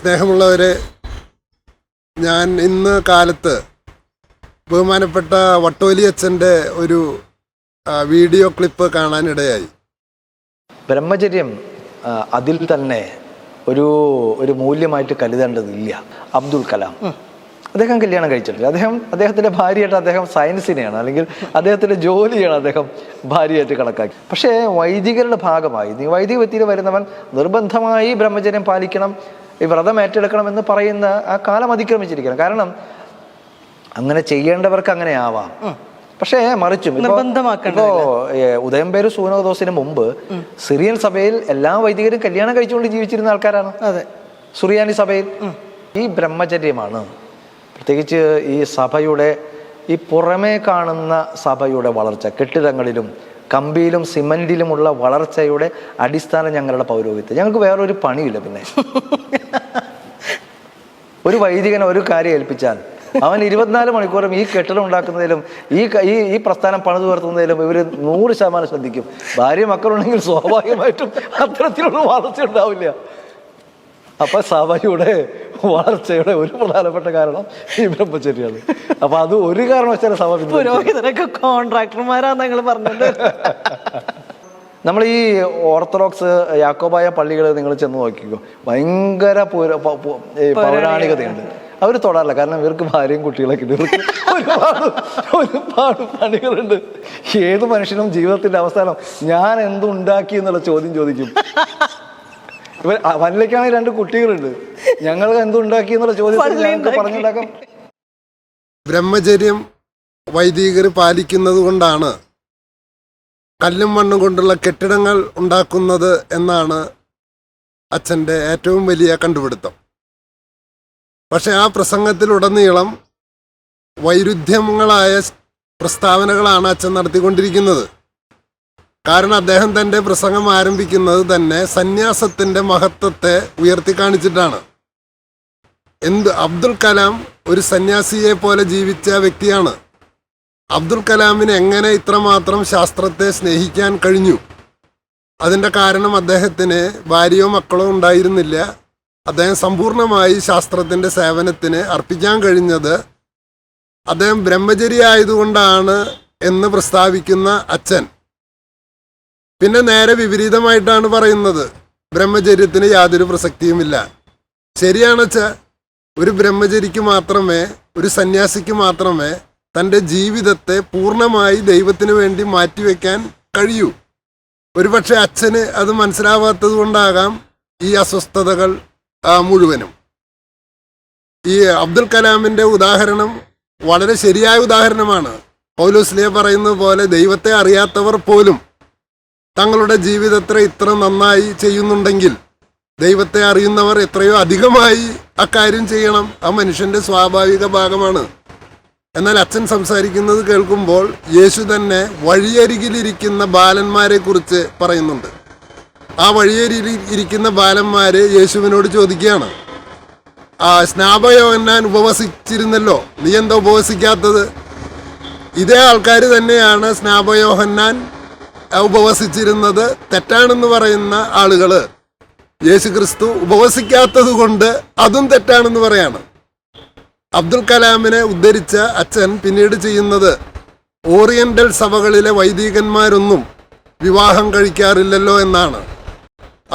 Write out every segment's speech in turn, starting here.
സ്നേഹമുള്ളവരെ, ഞാൻ ഇന്ന് കാലത്ത് ബഹുമാനപ്പെട്ട വട്ടോലി അച്ഛൻ്റെ ഒരു വീഡിയോ ക്ലിപ്പ് കാണാനിടയായി. ബ്രഹ്മചര്യം അതിൽ തന്നെ ഒരു മൂല്യമായിട്ട് കരുതേണ്ടതില്ല. അബ്ദുൽ കലാം അദ്ദേഹം കല്യാണം കഴിച്ചിട്ടില്ല. അദ്ദേഹത്തിൻ്റെ ഭാര്യയായിട്ട് അദ്ദേഹം സയൻസിനെയാണ്, അല്ലെങ്കിൽ അദ്ദേഹത്തിൻ്റെ ജോലിയാണ് അദ്ദേഹം ഭാര്യയായിട്ട് കണക്കാക്കി. പക്ഷേ വൈദികരുടെ ഭാഗമായി വൈദിക വ്യക്തിയിൽ വരുന്നവൻ നിർബന്ധമായി ബ്രഹ്മചര്യം പാലിക്കണം, ഈ വ്രതം ഏറ്റെടുക്കണം എന്ന് പറയുന്ന ആ കാലം അതിക്രമിച്ചിരിക്കണം. കാരണം അങ്ങനെ ചെയ്യേണ്ടവർക്ക് അങ്ങനെ ആവാം. പക്ഷേ മറിച്ചും ഇപ്പോ ഉദയംപേര് സൂനോദോസിന് മുമ്പ് സിറിയൻ സഭയിൽ എല്ലാ വൈദികരും കല്യാണം കഴിച്ചുകൊണ്ട് ജീവിച്ചിരുന്ന ആൾക്കാരാണ്. സുറിയാനി സഭയിൽ ഈ ബ്രഹ്മചര്യമാണ് പ്രത്യേകിച്ച് ഈ സഭയുടെ ഈ പുറമേ കാണുന്ന സഭയുടെ വളർച്ച, കെട്ടിടങ്ങളിലും കമ്പിയിലും സിമന്റിലുമുള്ള വളർച്ചയുടെ അടിസ്ഥാനം ഞങ്ങളുടെ പൗരോഹിത്യം. ഞങ്ങൾക്ക് വേറൊരു പണിയില്ല. പിന്നെ ഒരു വൈദികനെ ഒരു കാര്യം ഏൽപ്പിച്ചാൽ അവൻ 24 മണിക്കൂറും ഈ കെട്ടിടം ഉണ്ടാക്കുന്നതിലും ഈ പ്രസ്ഥാനം പണിതു ഉയർത്തുന്നതിലും ഇവർ 100% ശ്രദ്ധിക്കും. ഭാര്യ മക്കളുണ്ടെങ്കിൽ സ്വാഭാവികമായിട്ടും അത്തരത്തിലുള്ള വളർച്ച ഉണ്ടാവില്ല. അപ്പൊ സഭയുടെ വളർച്ചയുടെ ഒരു പ്രധാനപ്പെട്ട കാരണം ഈ ബ്രഹ്മചര്യമാണ്. അപ്പൊ അത് ഒരു കാരണവശാലും സഭ പുരോഹിതരൊക്കെ കോൺട്രാക്ടർമാരാന്ന് നിങ്ങൾ പറഞ്ഞത്. നമ്മൾ ഈ ഓർത്തഡോക്സ് യാക്കോബായ പള്ളികൾ നിങ്ങൾ ചെന്ന് നോക്കിക്കോ, ഭയങ്കര പൗരാണികതയുണ്ട്. അവർ തൊടാറില്ല, കാരണം ഇവർക്ക് ഭാര്യയും കുട്ടികളൊക്കെ ഉണ്ട്. ഇവർക്ക് ഒരുപാട് പണികളുണ്ട്. ഏത് മനുഷ്യനും ജീവിതത്തിന്റെ അവസാനം ഞാൻ എന്തുണ്ടാക്കി എന്നുള്ള ചോദ്യം ചോദിക്കും. ഇവർ വനിലേക്കാണെങ്കിൽ 2 കുട്ടികളുണ്ട്, ഞങ്ങൾ എന്തുണ്ടാക്കി എന്നുള്ള ചോദ്യം ഞങ്ങൾക്ക് പറഞ്ഞുണ്ടാക്കാം. ബ്രഹ്മചര്യം വൈദികർ പാലിക്കുന്നത് കൊണ്ടാണ് കല്ലും മണ്ണും കൊണ്ടുള്ള കെട്ടിടങ്ങൾ ഉണ്ടാക്കുന്നത് എന്നാണ് അച്ഛൻ്റെ ഏറ്റവും വലിയ കണ്ടുപിടുത്തം. പക്ഷെ ആ പ്രസംഗത്തിലുടനീളം വൈരുദ്ധ്യങ്ങളായ പ്രസ്താവനകളാണ് അച്ഛൻ നടത്തിക്കൊണ്ടിരിക്കുന്നത്. കാരണം അദ്ദേഹം തൻ്റെ പ്രസംഗം ആരംഭിക്കുന്നത് തന്നെ സന്യാസത്തിൻ്റെ മഹത്വത്തെ ഉയർത്തി കാണിച്ചിട്ടാണ്. അബ്ദുൽ കലാം ഒരു സന്യാസിയെ പോലെ ജീവിച്ച വ്യക്തിയാണ്. അബ്ദുൽ കലാമിന് എങ്ങനെ ഇത്രമാത്രം ശാസ്ത്രത്തെ സ്നേഹിക്കാൻ കഴിഞ്ഞു? അതിൻ്റെ കാരണം അദ്ദേഹത്തിന് ഭാര്യയോ മക്കളോ ഉണ്ടായിരുന്നില്ല. അദ്ദേഹം സമ്പൂർണമായി ശാസ്ത്രത്തിൻ്റെ സേവനത്തിന് അർപ്പിക്കാൻ കഴിഞ്ഞത് അദ്ദേഹം ബ്രഹ്മചരി ആയതുകൊണ്ടാണ് എന്ന് പ്രസ്താവിക്കുന്ന അച്ഛൻ പിന്നെ നേരെ വിപരീതമായിട്ടാണ് പറയുന്നത്, ബ്രഹ്മചര്യത്തിന് യാതൊരു പ്രസക്തിയുമില്ല. ശരിയാണെച്ചാ ഒരു ബ്രഹ്മചരിക്ക് മാത്രമേ, ഒരു സന്യാസിക്ക് മാത്രമേ തൻ്റെ ജീവിതത്തെ പൂർണ്ണമായി ദൈവത്തിന് വേണ്ടി മാറ്റിവെക്കാൻ കഴിയൂ. ഒരുപക്ഷെ അച്ഛന് അത് മനസ്സിലാവാത്തത് കൊണ്ടാകാം ഈ അസ്വസ്ഥതകൾ മുഴുവനും. ഈ അബ്ദുൽ കലാമിൻ്റെ ഉദാഹരണം വളരെ ശരിയായ ഉദാഹരണമാണ്. പൗലോസ്ലീഹ പറയുന്നത് പോലെ ദൈവത്തെ അറിയാത്തവർ പോലും തങ്ങളുടെ ജീവിതത്തെ ഇത്ര നന്നായി ചെയ്യുന്നുണ്ടെങ്കിൽ ദൈവത്തെ അറിയുന്നവർ എത്രയോ അധികമായി അക്കാര്യം ചെയ്യണം. ആ മനുഷ്യൻ്റെ സ്വാഭാവിക ഭാഗമാണ്. എന്നാൽ അച്ഛൻ സംസാരിക്കുന്നത് കേൾക്കുമ്പോൾ യേശു തന്നെ വഴിയരികിലിരിക്കുന്ന ബാലന്മാരെ കുറിച്ച് പറയുന്നുണ്ട്. ആ വഴിയരികിൽ ഇരിക്കുന്ന ബാലന്മാര് യേശുവിനോട് ചോദിക്കുകയാണ്, സ്നാപകയോഹന്നാൻ ഉപവസിച്ചിരുന്നല്ലോ, നീ എന്താ ഉപവസിക്കാത്തത്? ഇതേ ആൾക്കാർ തന്നെയാണ് സ്നാപകയോഹന്നാൻ ഉപവസിച്ചിരുന്നത് തെറ്റാണെന്ന് പറയുന്ന ആളുകൾ യേശു ക്രിസ്തു ഉപവസിക്കാത്തത് കൊണ്ട് അതും തെറ്റാണെന്ന് പറയാണ്. അബ്ദുൽ കലാമിനെ ഉദ്ധരിച്ച അച്ഛൻ പിന്നീട് ചെയ്യുന്നത്, ഓറിയന്റൽ സഭകളിലെ വൈദികന്മാരൊന്നും വിവാഹം കഴിക്കാറില്ലല്ലോ എന്നാണ്.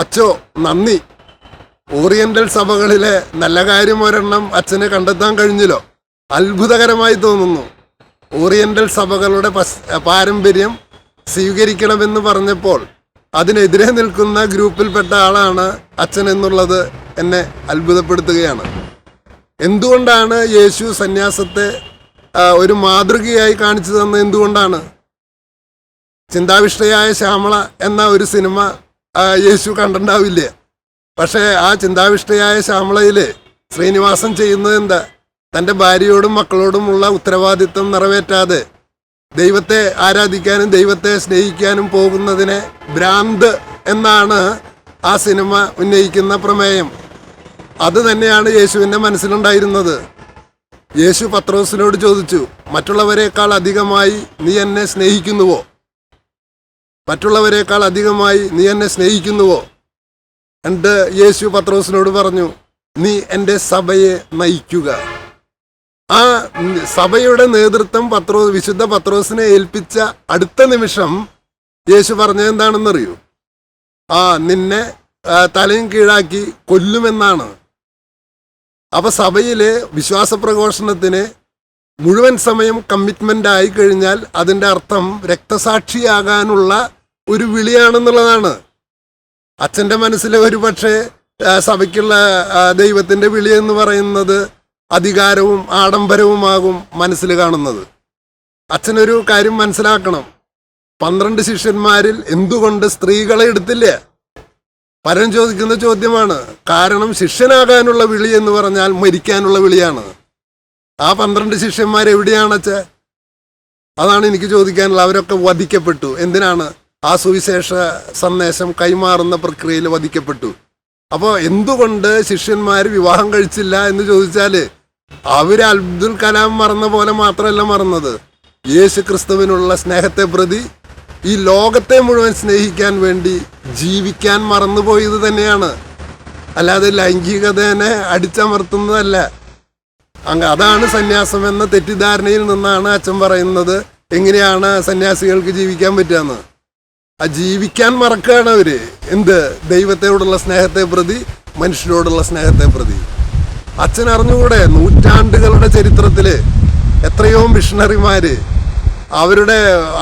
അച്ചോ നന്ദി, ഓറിയന്റൽ സഭകളിലെ നല്ല കാര്യം ഒരെണ്ണം അച്ഛന് കണ്ടെത്താൻ കഴിഞ്ഞല്ലോ. അത്ഭുതകരമായി തോന്നുന്നു. ഓറിയന്റൽ സഭകളുടെ പാരമ്പര്യം സ്വീകരിക്കണമെന്ന് പറഞ്ഞപ്പോൾ അതിനെതിരെ നിൽക്കുന്ന ഗ്രൂപ്പിൽപ്പെട്ട ആളാണ് അച്ഛൻ എന്നുള്ളത് എന്നെ അത്ഭുതപ്പെടുത്തുകയാണ്. എന്തുകൊണ്ടാണ് യേശു സന്യാസത്തെ ഒരു മാതൃകയായി കാണിച്ചു തന്നത്? എന്തുകൊണ്ടാണ്? ചിന്താവിഷ്ടയായ ശ്യാമള എന്ന ഒരു സിനിമ യേശു കണ്ടിട്ടുണ്ടാവില്ലേ? പക്ഷേ ആ ചിന്താവിഷ്ടയായ ശ്യാമളയിൽ ശ്രീനിവാസൻ ചെയ്യുന്നത് എന്താ? തൻ്റെ ഭാര്യയോടും മക്കളോടുമുള്ള ഉത്തരവാദിത്വം നിറവേറ്റാതെ ദൈവത്തെ ആരാധിക്കാനും ദൈവത്തെ സ്നേഹിക്കാനും പോകുന്നതിനെ ഭ്രാന്ത് എന്നാണ് ആ സിനിമ ഉന്നയിക്കുന്ന പ്രമേയം. അത് തന്നെയാണ് യേശുവിൻ്റെ മനസ്സിലുണ്ടായിരുന്നത്. യേശു പത്രോസിനോട് ചോദിച്ചു, മറ്റുള്ളവരെക്കാൾ അധികമായി നീ എന്നെ സ്നേഹിക്കുന്നുവോ? മറ്റുള്ളവരെക്കാൾ അധികമായി നീ എന്നെ സ്നേഹിക്കുന്നുവോ? എന്നിട്ട് യേശു പത്രോസിനോട് പറഞ്ഞു, നീ എൻ്റെ സഭയെ നയിക്കുക. ആ സഭയുടെ നേതൃത്വം വിശുദ്ധ പത്രോസിനെ ഏൽപ്പിച്ച അടുത്ത നിമിഷം യേശു പറഞ്ഞത് എന്താണെന്നറിയൂ? നിന്നെ തലയും കീഴാക്കി കൊല്ലുമെന്നാണ്. അപ്പൊ സഭയിലെ വിശ്വാസ പ്രഘോഷണത്തിന് മുഴുവൻ സമയം കമ്മിറ്റ്മെന്റ് ആയി കഴിഞ്ഞാൽ അതിൻ്റെ അർത്ഥം രക്തസാക്ഷിയാകാനുള്ള ഒരു വിളിയാണെന്നുള്ളതാണ്. അച്ഛൻ്റെ മനസ്സിലെ ഒരു പക്ഷേ സഭയ്ക്കുള്ള ദൈവത്തിൻ്റെ വിളി എന്ന് പറയുന്നത് അധികാരവും ആഡംബരവുമാകും മനസ്സിൽ കാണുന്നത്. അച്ഛനൊരു കാര്യം മനസ്സിലാക്കണം. 12 ശിഷ്യന്മാരിൽ എന്തുകൊണ്ട് സ്ത്രീകളെ എടുത്തില്ല? പലരും ചോദിക്കുന്ന ചോദ്യമാണ്. കാരണം ശിഷ്യനാകാനുള്ള വിളി എന്ന് പറഞ്ഞാൽ മരിക്കാനുള്ള വിളിയാണ്. ആ 12 ശിഷ്യന്മാരെവിടെയാണ് അച്ഛാ? അതാണ് എനിക്ക് ചോദിക്കാനുള്ളത്. അവരൊക്കെ വധിക്കപ്പെട്ടു. എന്തിനാണ്? ആ സുവിശേഷ സന്ദേശം കൈമാറുന്ന പ്രക്രിയയിൽ വധിക്കപ്പെട്ടു. അപ്പോൾ എന്തുകൊണ്ട് ശിഷ്യന്മാർ വിവാഹം കഴിച്ചില്ല എന്ന് ചോദിച്ചാൽ അവർ അബ്ദുൽ കലാം മറന്ന പോലെ മാത്രമല്ല മറന്നത്, യേശു ക്രിസ്തുവിനുള്ള സ്നേഹത്തെ പ്രതി ഈ ലോകത്തെ മുഴുവൻ സ്നേഹിക്കാൻ വേണ്ടി ജീവിക്കാൻ മറന്നുപോയത് തന്നെയാണ്. അല്ലാതെ ലൈംഗികതയെ അടിച്ചമർത്തുന്നതല്ല. അതാണ് സന്യാസം എന്ന തെറ്റിദ്ധാരണയിൽ നിന്നാണ് അച്ഛൻ പറയുന്നത് എങ്ങനെയാണ് സന്യാസികൾക്ക് ജീവിക്കാൻ പറ്റുകയെന്ന്. ജീവിക്കാൻ മറക്കുകയാണ് അവര്. എന്ത്? ദൈവത്തോടുള്ള സ്നേഹത്തെ പ്രതി, മനുഷ്യരോടുള്ള സ്നേഹത്തെ പ്രതി. അച്ഛൻ അറിഞ്ഞുകൂടെ, നൂറ്റാണ്ടുകളുടെ ചരിത്രത്തില് എത്രയോ മിഷണറിമാര്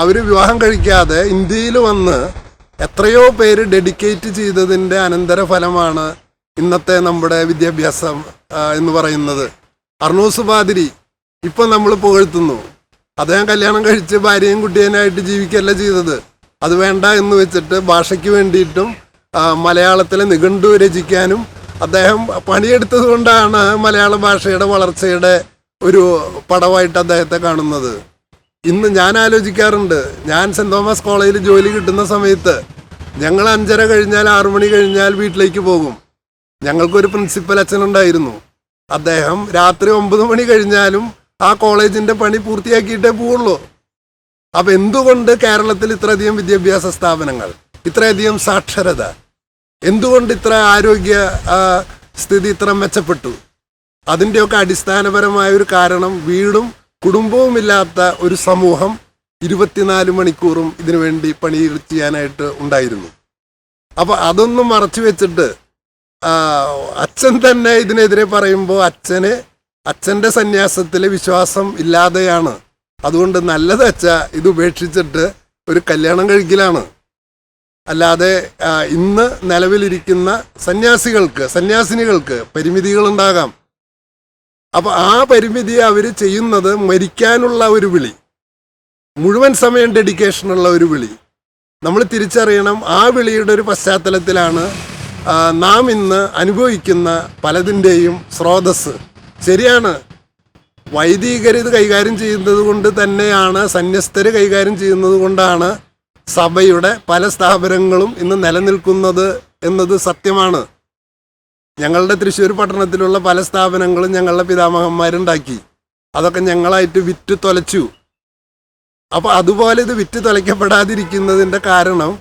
അവര് വിവാഹം കഴിക്കാതെ ഇന്ത്യയിൽ വന്ന് എത്രയോ പേര് ഡെഡിക്കേറ്റ് ചെയ്തതിൻ്റെ അനന്തരഫലമാണ് ഇന്നത്തെ നമ്മുടെ വിദ്യാഭ്യാസം എന്ന് പറയുന്നത്. അർണൂസ് പാതിരി ഇപ്പം നമ്മൾ പുകഴ്ത്തുന്നു. അദ്ദേഹം കല്യാണം കഴിച്ച് ഭാര്യയും കുട്ടിയനായിട്ട് ജീവിക്കുകയല്ല ചെയ്തത്. അത് വേണ്ട എന്ന് വെച്ചിട്ട് ഭാഷയ്ക്ക് വേണ്ടിയിട്ടും മലയാളത്തിലെ നിഘണ്ടു രചിക്കാനും അദ്ദേഹം പണിയെടുത്തത് കൊണ്ടാണ് മലയാള ഭാഷയുടെ വളർച്ചയുടെ ഒരു പടവായിട്ട് അദ്ദേഹത്തെ കാണുന്നത്. ഇന്ന് ഞാൻ ആലോചിക്കാറുണ്ട്, ഞാൻ സെൻറ് തോമസ് കോളേജിൽ ജോലി കിട്ടുന്ന സമയത്ത് ഞങ്ങൾ 5:30 കഴിഞ്ഞാൽ 6 മണി കഴിഞ്ഞാൽ വീട്ടിലേക്ക് പോകും. ഞങ്ങൾക്കൊരു പ്രിൻസിപ്പൽ അച്ഛനുണ്ടായിരുന്നു. അദ്ദേഹം രാത്രി 9 മണി കഴിഞ്ഞാലും ആ കോളേജിൻ്റെ പണി പൂർത്തിയാക്കിയിട്ടേ പോവുള്ളൂ. അപ്പം എന്തുകൊണ്ട് കേരളത്തിൽ ഇത്രയധികം വിദ്യാഭ്യാസ സ്ഥാപനങ്ങൾ, ഇത്രയധികം സാക്ഷരത, എന്തുകൊണ്ട് ഇത്ര ആരോഗ്യ സ്ഥിതി ഇത്ര മെച്ചപ്പെട്ടു? അതിൻ്റെയൊക്കെ അടിസ്ഥാനപരമായ ഒരു കാരണം വീടും കുടുംബവുമില്ലാത്ത ഒരു സമൂഹം 24 മണിക്കൂറും ഇതിനു വേണ്ടി പണി ചെയ്യാനായിട്ട് ഉണ്ടായിരുന്നു. അപ്പോൾ അതൊന്നും മറച്ചു വെച്ചിട്ട് അച്ഛൻ തന്നെ ഇതിനെതിരെ പറയുമ്പോൾ അച്ഛൻ്റെ സന്യാസത്തിലെ വിശ്വാസം ഇല്ലാതെയാണ്. അതുകൊണ്ട് നല്ലത് അച്ഛാ ഇത് ഉപേക്ഷിച്ചിട്ട് ഒരു കല്യാണം കഴിക്കലാണ്. അല്ലാതെ ഇന്ന് നിലവിലിരിക്കുന്ന സന്യാസിനികൾക്ക് പരിമിതികളുണ്ടാകാം. അപ്പോൾ ആ പരിമിതി അവർ ചെയ്യുന്നത് മരിക്കാനുള്ള ഒരു വിളി, മുഴുവൻ സമയം ഡെഡിക്കേഷനുള്ള ഒരു വിളി. നമ്മൾ തിരിച്ചറിയണം, ആ വിളിയുടെ ഒരു പശ്ചാത്തലത്തിലാണ് നാം ഇന്ന് അനുഭവിക്കുന്ന പലതിൻ്റെയും സ്രോതസ്. ശരിയാണ്, വൈദികർ ഇത് കൈകാര്യം ചെയ്യുന്നത് കൊണ്ട് തന്നെയാണ്, സന്യസ്തർ കൈകാര്യം ചെയ്യുന്നത് കൊണ്ടാണ് സഭയുടെ പല സ്ഥാപനങ്ങളും ഇന്ന് നിലനിൽക്കുന്നത് എന്നത് സത്യമാണ്. ഞങ്ങളുടെ തൃശ്ശൂർ പട്ടണത്തിലുള്ള പല സ്ഥാപനങ്ങളും ഞങ്ങളുടെ പിതാമഹന്മാരുണ്ടാക്കി. അതൊക്കെ ഞങ്ങളായിട്ട് വിറ്റ് തൊലച്ചു. അപ്പോൾ അതുപോലെ ഇത് വിറ്റ് തൊലയ്ക്കപ്പെടാതിരിക്കുന്നതിൻ്റെ കാരണം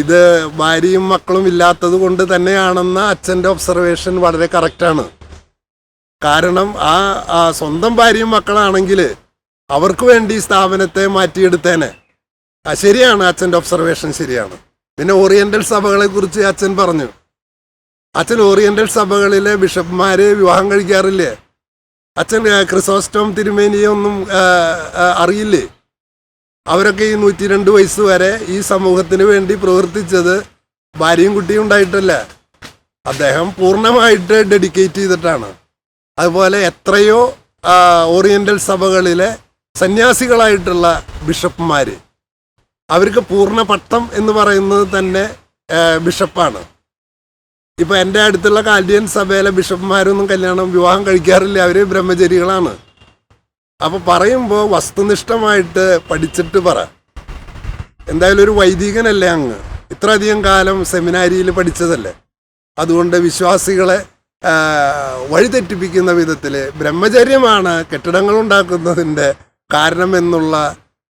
ഇത് ഭാര്യയും മക്കളും ഇല്ലാത്തത് കൊണ്ട് തന്നെയാണെന്ന അച്ഛൻ്റെ ഒബ്സർവേഷൻ വളരെ കറക്റ്റാണ്. കാരണം സ്വന്തം ഭാര്യയും മക്കളാണെങ്കിൽ അവർക്ക് വേണ്ടി സ്ഥാപനത്തെ മാറ്റിയെടുത്തേനെ. ശരിയാണ്, അച്ഛൻ്റെ ഒബ്സർവേഷൻ ശരിയാണ്. പിന്നെ ഓറിയന്റൽ സഭകളെ കുറിച്ച് അച്ഛൻ പറഞ്ഞു. അച്ഛൻ ഓറിയന്റൽ സഭകളിലെ ബിഷപ്പ്മാരെ വിവാഹം കഴിക്കാറില്ലേ? അച്ഛൻ ക്രിസോസ്റ്റോം തിരുമേനിയെ ഒന്നും അറിയില്ലേ? അവരൊക്കെ ഈ 102 വയസ്സ് വരെ ഈ സമൂഹത്തിന് വേണ്ടി പ്രവർത്തിച്ചത് ഭാര്യയും കുട്ടിയും ഉണ്ടായിട്ടല്ല, അദ്ദേഹം പൂർണ്ണമായിട്ട് ഡെഡിക്കേറ്റ് ചെയ്തിട്ടാണ്. അതുപോലെ എത്രയോ ഓറിയന്റൽ സഭകളിലെ സന്യാസികളായിട്ടുള്ള ബിഷപ്പ്മാർ, അവർക്ക് പൂർണ്ണ പട്ടം എന്ന് പറയുന്നത് തന്നെ ബിഷപ്പാണ്. ഇപ്പം എൻ്റെ അടുത്തുള്ള കാൽഡിയൻ സഭയിലെ ബിഷപ്പ്മാരൊന്നും വിവാഹം കഴിക്കാറില്ല, അവർ ബ്രഹ്മചരികളാണ്. അപ്പോൾ പറയുമ്പോൾ വസ്തുനിഷ്ഠമായിട്ട് പഠിച്ചിട്ട് പറ. എന്തായാലും ഒരു വൈദികനല്ലേ അങ്ങ്, ഇത്രയധികം കാലം സെമിനാരിയിൽ പഠിച്ചതല്ലേ. അതുകൊണ്ട് വിശ്വാസികളെ വഴിതെറ്റിപ്പിക്കുന്ന വിധത്തിൽ ബ്രഹ്മചര്യമാണ് കെട്ടിടങ്ങൾ ഉണ്ടാക്കുന്നതിൻ്റെ കാരണമെന്നുള്ള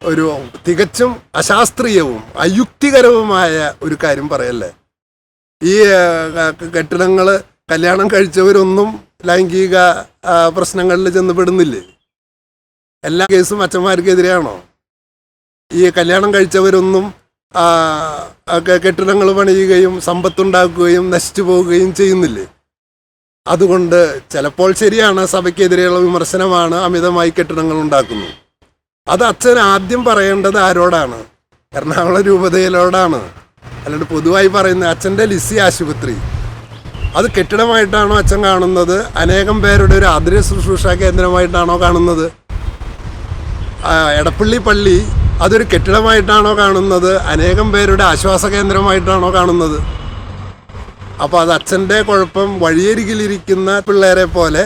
ഒരു തികച്ചും അശാസ്ത്രീയവും അയുക്തികരവുമായ ഒരു കാര്യം പറയല്ലേ. ഈ കെട്ടിടങ്ങൾ കല്യാണം കഴിച്ചവരൊന്നും ലൈംഗിക പ്രശ്നങ്ങളിൽ ചെന്ന് പെടുന്നില്ലേ? എല്ലാ കേസും അച്ഛന്മാർക്കെതിരെയാണോ? ഈ കല്യാണം കഴിച്ചവരൊന്നും കെട്ടിടങ്ങൾ പണിയുകയും സമ്പത്തുണ്ടാക്കുകയും നശിച്ചു പോവുകയും ചെയ്യുന്നില്ലേ? അതുകൊണ്ട് ചിലപ്പോൾ ശരിയാണ്, സഭയ്ക്കെതിരെയുള്ള വിമർശനമാണ് അമിതമായി കെട്ടിടങ്ങൾ ഉണ്ടാക്കുന്നു. അത് അച്ഛൻ ആദ്യം പറയേണ്ടത് ആരോടാണ്? എറണാകുളം രൂപതയിലോടാണ്. അല്ലാണ്ട് പൊതുവായി പറയുന്ന അച്ഛൻ്റെ ലിസി ആശുപത്രി അത് കെട്ടിടമായിട്ടാണോ അച്ഛൻ കാണുന്നത്? അനേകം പേരുടെ ഒരു ആതുര ശുശ്രൂഷ കേന്ദ്രമായിട്ടാണോ കാണുന്നത്? എടപ്പള്ളി പള്ളി അതൊരു കെട്ടിടമായിട്ടാണോ കാണുന്നത്? അനേകം പേരുടെ ആശ്വാസ കേന്ദ്രമായിട്ടാണോ കാണുന്നത്? അപ്പോൾ അത് അച്ഛൻ്റെ കുഴപ്പം. വഴിയരികിലിരിക്കുന്ന പിള്ളേരെ പോലെ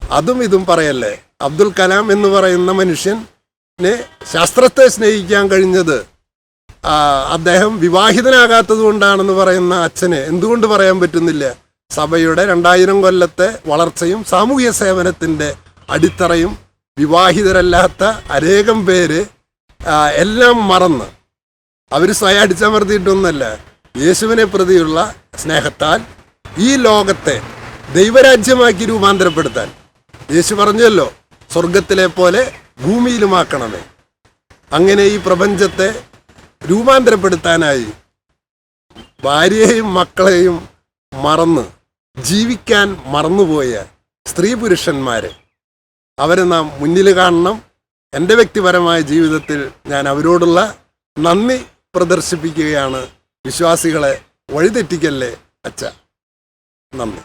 അതും ഇതും പറയല്ലേ. അബ്ദുൽ കലാം എന്ന് പറയുന്ന മനുഷ്യനെ ശാസ്ത്രത്തെ സ്നേഹിക്കാൻ കഴിഞ്ഞത് അദ്ദേഹം വിവാഹിതനാകാത്തത് കൊണ്ടാണെന്ന് പറയുന്ന അച്ഛന് എന്തുകൊണ്ട് പറയാൻ പറ്റുന്നില്ല? സഭയുടെ 2000 കൊല്ലത്തെ വളർച്ചയും സാമൂഹ്യ സേവനത്തിൻ്റെ അടിത്തറയും വിവാഹിതരല്ലാത്ത അനേകം പേര് എല്ലാം മറന്ന് അവർ സ്വയം അടിച്ചമർത്തിയിട്ടൊന്നല്ല, യേശുവിനെ പ്രതിയുള്ള സ്നേഹത്താൽ ഈ ലോകത്തെ ദൈവരാജ്യമാക്കി രൂപാന്തരപ്പെടുത്താൻ യേശു പറഞ്ഞല്ലോ, സ്വർഗത്തിലെ പോലെ ഭൂമിയിലുമാക്കണമേ. അങ്ങനെ ഈ പ്രപഞ്ചത്തെ രൂപാന്തരപ്പെടുത്താനായി ഭാര്യയെയും മക്കളെയും മറന്ന് ജീവിക്കാൻ മറന്നുപോയ സ്ത്രീ പുരുഷന്മാരെ അവരെ നാം മുന്നിൽ കാണണം. എൻ്റെ വ്യക്തിപരമായ ജീവിതത്തിൽ ഞാൻ അവരോടുള്ള നന്ദി പ്രദർശിപ്പിക്കുകയാണ്. വിശ്വാസികളെ വഴിതെറ്റിക്കല്ലേ അച്ഛ. നന്ദി.